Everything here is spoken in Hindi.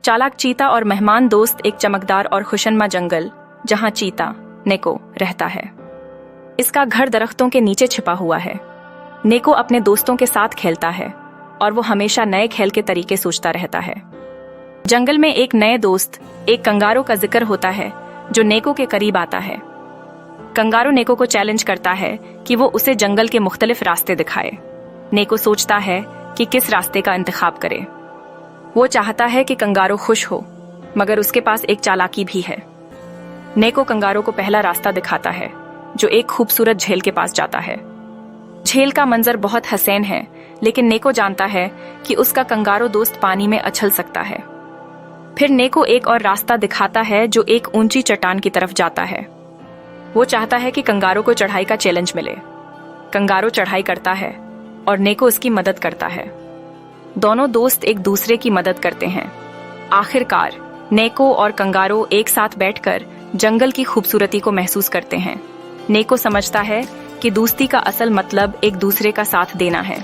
चालाक चीता और मेहमान दोस्त एक चमकदार और खुशनुमा जंगल जहां चीता नेको रहता है। इसका घर दरख्तों के नीचे छिपा हुआ है। नेको अपने दोस्तों के साथ खेलता है और वो हमेशा नए खेल के तरीके सोचता रहता है। जंगल में एक नए दोस्त एक कंगारू का जिक्र होता है जो नेको के करीब आता है। कंगारू नेको को चैलेंज करता है कि वो उसे जंगल के मुख्तलिफ रास्ते दिखाए। नेको सोचता है कि किस रास्ते का इंतखाब करे। वो चाहता है कि कंगारू खुश हो, मगर उसके पास एक चालाकी भी है। नेको कंगारू को पहला रास्ता दिखाता है जो एक खूबसूरत झील के पास जाता है। झील का मंजर बहुत हसीन है, लेकिन नेको जानता है कि उसका कंगारू दोस्त पानी में उछल सकता है। फिर नेको एक और रास्ता दिखाता है जो एक ऊंची चट्टान की तरफ जाता है। वो चाहता है कि कंगारू को चढ़ाई का चैलेंज मिले। कंगारू चढ़ाई करता है और नेको उसकी मदद करता है। दोनों दोस्त एक दूसरे की मदद करते हैं। आखिरकार नेको और कंगारू एक साथ बैठकर जंगल की खूबसूरती को महसूस करते हैं। नेको समझता है कि दोस्ती का असल मतलब एक दूसरे का साथ देना है।